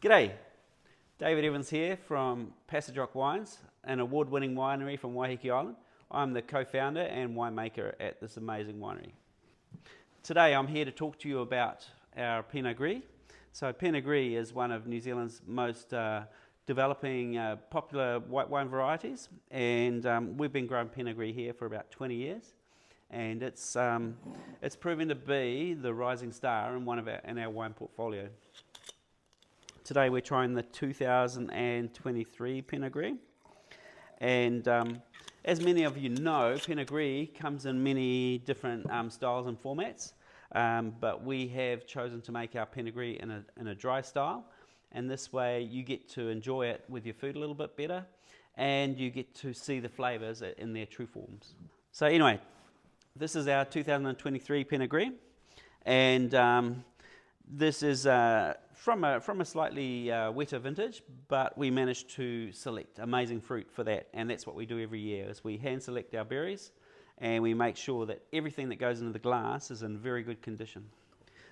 G'day, David Evans here from Passage Rock Wines, an award-winning winery from Waiheke Island. I'm the co-founder and winemaker at this amazing winery. Today I'm here to talk to you about our Pinot Gris. So Pinot Gris is one of New Zealand's most developing popular white wine varieties, and we've been growing Pinot Gris here for about 20 years, and it's proven to be the rising star in our wine portfolio. Today we're trying the 2023 Pinot Gris, and as many of you know, Pinot Gris comes in many different styles and formats, but we have chosen to make our Pinot Gris in a dry style, and this way you get to enjoy it with your food a little bit better, and you get to see the flavours in their true forms. So anyway, this is our 2023 Pinot Gris, and this is from a slightly wetter vintage, but we managed to select amazing fruit for that, and that's what we do every year, is we hand select our berries and we make sure that everything that goes into the glass is in very good condition.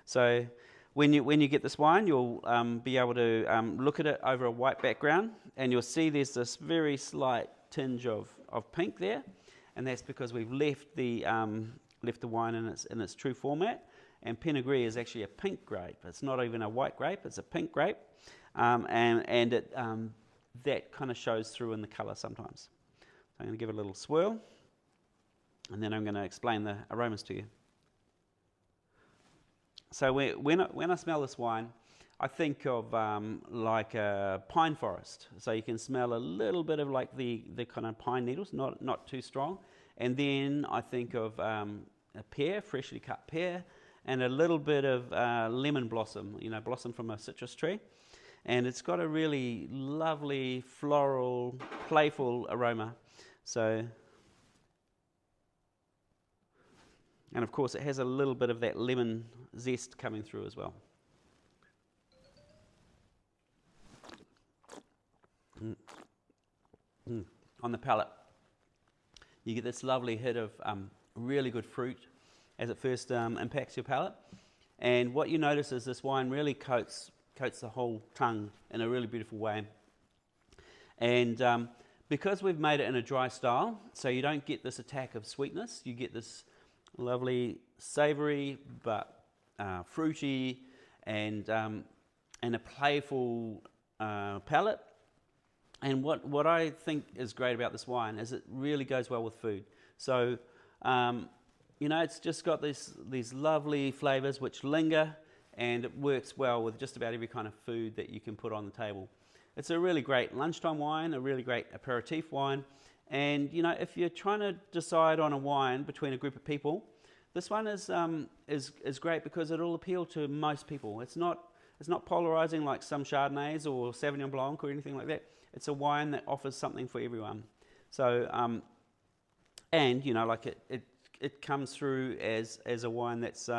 So when you get this wine, you'll be able to look at it over a white background, and you'll see there's this very slight tinge of pink there, and that's because we've left the wine in its true format. And Pinot Gris is actually a pink grape. It's not even a white grape, it's a pink grape. And that kind of shows through in the colour sometimes. So I'm going to give it a little swirl, and then I'm going to explain the aromas to you. So when I smell this wine, I think of like a pine forest. So you can smell a little bit of like the kind of pine needles, not too strong. And then I think of a pear, freshly cut pear, and a little bit of lemon blossom, blossom from a citrus tree. And it's got a really lovely, floral, playful aroma. So, and of course it has a little bit of that lemon zest coming through as well. On the palate, you get this lovely hit of really good fruit as it first impacts your palate, and what you notice is this wine really coats the whole tongue in a really beautiful way. And because we've made it in a dry style, so you don't get this attack of sweetness, you get this lovely savoury but fruity and a playful palate. And what I think is great about this wine is it really goes well with food. So it's just got these lovely flavours which linger, and it works well with just about every kind of food that you can put on the table. It's a really great lunchtime wine, a really great aperitif wine, and if you're trying to decide on a wine between a group of people, this one is great because it'll appeal to most people. It's not polarising like some Chardonnays or Sauvignon Blanc or anything like that. It's a wine that offers something for everyone. So it comes through as a wine that's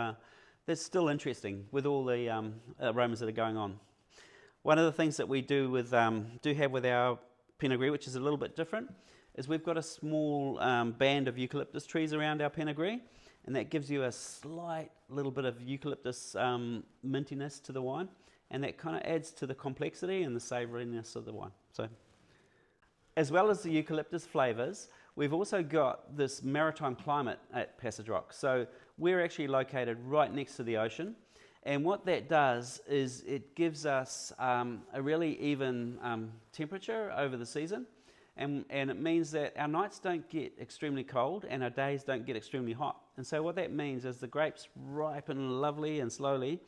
still interesting with all the aromas that are going on. One of the things that we do have with our Pinot Gris, which is a little bit different, is we've got a small band of eucalyptus trees around our Pinot Gris, and that gives you a slight little bit of eucalyptus mintiness to the wine, and that kind of adds to the complexity and the savouriness of the wine. So, as well as the eucalyptus flavours, we've also got this maritime climate at Passage Rock. So we're actually located right next to the ocean, and what that does is it gives us a really even temperature over the season, and it means that our nights don't get extremely cold and our days don't get extremely hot. And so what that means is the grapes ripen lovely and slowly,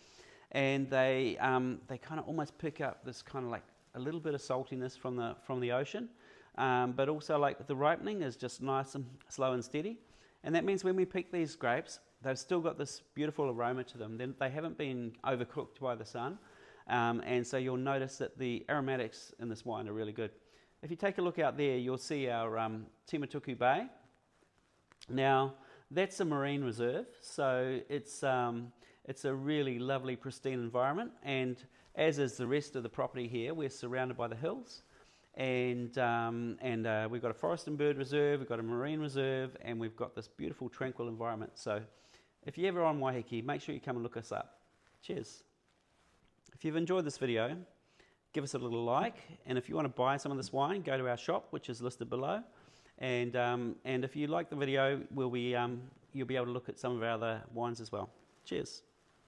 and they kind of almost pick up this kind of like a little bit of saltiness from the ocean. But also like the ripening is just nice and slow and steady, and that means when we pick these grapes, they've still got this beautiful aroma to them. They haven't been overcooked by the sun, and so you'll notice that the aromatics in this wine are really good. If you take a look out there, you'll see our Timatuku Bay. Now that's a marine reserve, so it's a really lovely pristine environment, and as is the rest of the property here, we're surrounded by the hills. And we've got a forest and bird reserve, we've got a marine reserve, and we've got this beautiful tranquil environment. So if you're ever on Waiheke, make sure you come and look us up. Cheers. If you've enjoyed this video, give us a little like. And if you want to buy some of this wine, go to our shop, which is listed below. And if you like the video, you'll be able to look at some of our other wines as well. Cheers.